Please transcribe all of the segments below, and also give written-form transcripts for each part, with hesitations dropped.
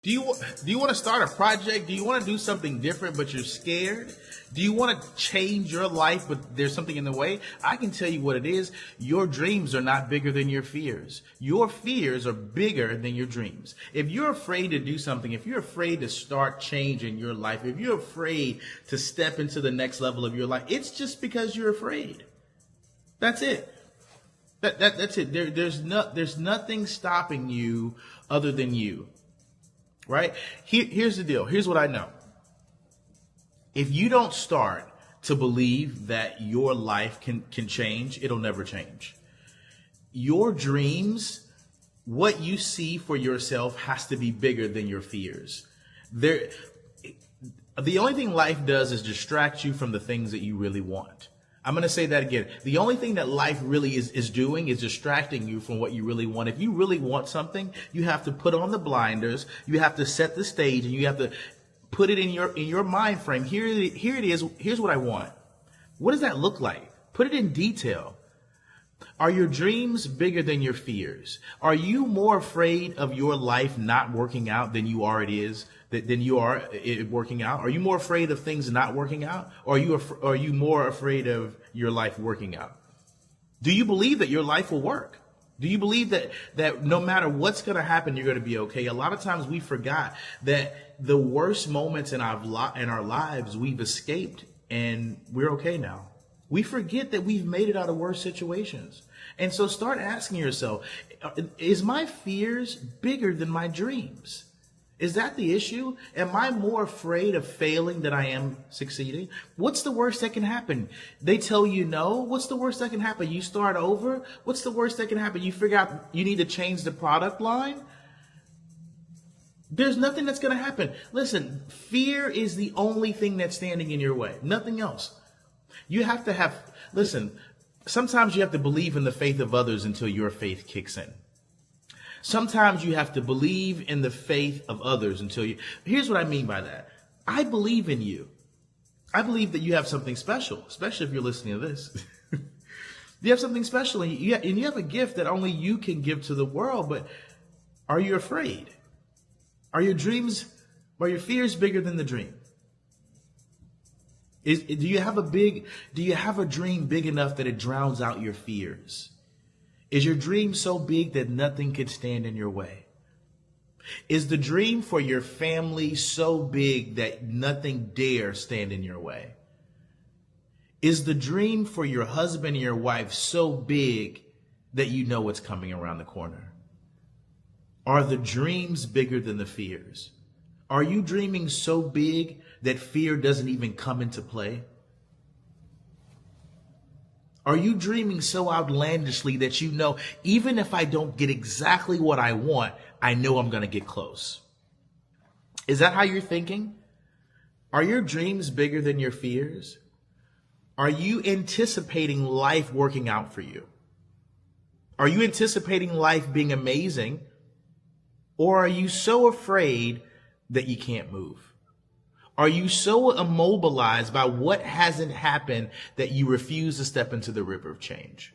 Do you want to start a project? Do you want to do something different but you're scared? Do you want to change your life but there's something in the way? I can tell you what it is. Your dreams are not bigger than your fears. Your fears are bigger than your dreams. If you're afraid to do something, if you're afraid to start change in your life, if you're afraid to step into the next level of your life, it's just because you're afraid. That's it. That's it. There's nothing stopping you other than you. Right? Here's the deal. Here's what I know. If you don't start to believe that your life can change, it'll never change. Your dreams, what you see for yourself, has to be bigger than your fears. The only thing life does is distract you from the things that you really want. I'm going to say that again. The only thing that life really is doing is distracting you from what you really want. If you really want something, you have to put on the blinders. You have to set the stage, and you have to put it in your mind frame. Here it is. Here's what I want. What does that look like? Put it in detail. Are your dreams bigger than your fears? Are you more afraid of your life not working out than you are it working out? Are you more afraid of things not working out? Or are you more afraid of your life working out? Do you believe that your life will work? Do you believe that no matter what's going to happen, you're going to be okay? A lot of times we forgot that the worst moments in our lives we've escaped and we're okay now. We forget that we've made it out of worse situations. And so start asking yourself, is my fears bigger than my dreams? Is that the issue? Am I more afraid of failing than I am succeeding? What's the worst that can happen? They tell you no. What's the worst that can happen? You start over. What's the worst that can happen? You figure out you need to change the product line. There's nothing that's going to happen. Listen, fear is the only thing that's standing in your way. Nothing else. Listen, sometimes you have to believe in the faith of others until your faith kicks in. Sometimes you have to believe in the faith of others here's what I mean by that. I believe in you. I believe that you have something special, especially if you're listening to this. You have something special and you have a gift that only you can give to the world, but are you afraid? Are your fears bigger than the dream? Do you have a dream big enough that it drowns out your fears? Is your dream so big that nothing could stand in your way? Is the dream for your family so big that nothing dare stand in your way? Is the dream for your husband and your wife so big that you know what's coming around the corner? Are the dreams bigger than the fears? Are you dreaming so big that fear doesn't even come into play? Are you dreaming so outlandishly that you know, even if I don't get exactly what I want, I know I'm going to get close? Is that how you're thinking? Are your dreams bigger than your fears? Are you anticipating life working out for you? Are you anticipating life being amazing? Or are you so afraid that you can't move? Are you so immobilized by what hasn't happened that you refuse to step into the river of change?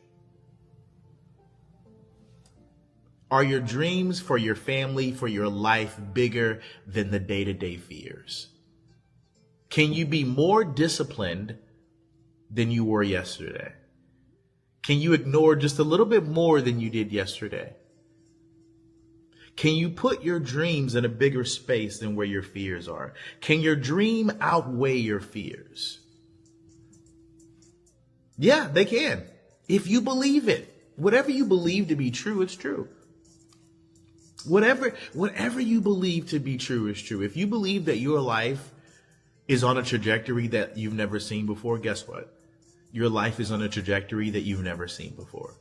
Are your dreams for your family, for your life, bigger than the day-to-day fears? Can you be more disciplined than you were yesterday? Can you ignore just a little bit more than you did yesterday? Can you put your dreams in a bigger space than where your fears are? Can your dream outweigh your fears? Yeah, they can. If you believe it. Whatever you believe to be true, it's true. Whatever you believe to be true is true. If you believe that your life is on a trajectory that you've never seen before, guess what? Your life is on a trajectory that you've never seen before.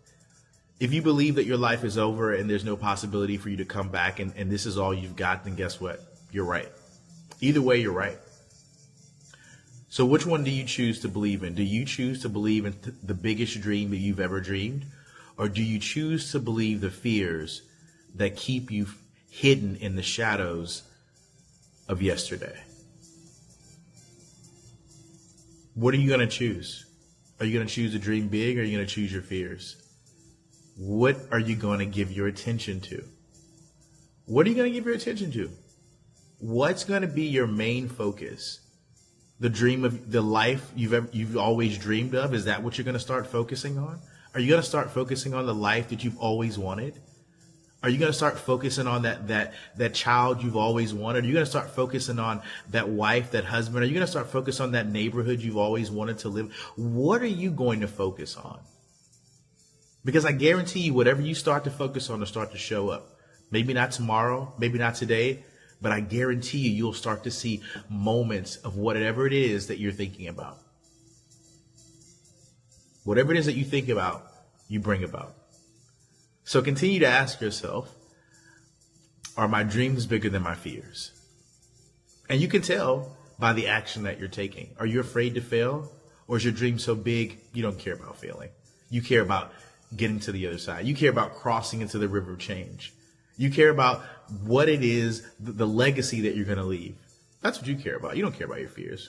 If you believe that your life is over and there's no possibility for you to come back and this is all you've got, then guess what? You're right. Either way, you're right. So which one do you choose to believe in? Do you choose to believe in the biggest dream that you've ever dreamed? Or do you choose to believe the fears that keep you hidden in the shadows of yesterday? What are you going to choose? Are you going to choose to dream big or are you going to choose your fears? What are you going to give your attention to? What are you going to give your attention to? What's going to be your main focus? The dream of the life you've always dreamed of? Is that what you're going to start focusing on? Are you going to start focusing on the life that you've always wanted? Are you going to start focusing on that child you've always wanted? Are you going to start focusing on that wife, that husband? Are you going to start focusing on that neighborhood you've always wanted to live? What are you going to focus on? Because I guarantee you, whatever you start to focus on will start to show up. Maybe not tomorrow, maybe not today, but I guarantee you, you'll start to see moments of whatever it is that you're thinking about. Whatever it is that you think about, you bring about. So continue to ask yourself, are my dreams bigger than my fears? And you can tell by the action that you're taking. Are you afraid to fail? Or is your dream so big you don't care about failing? You care about getting to the other side. You care about crossing into the river of change. You care about what it is, the legacy that you're going to leave. That's what you care about. You don't care about your fears.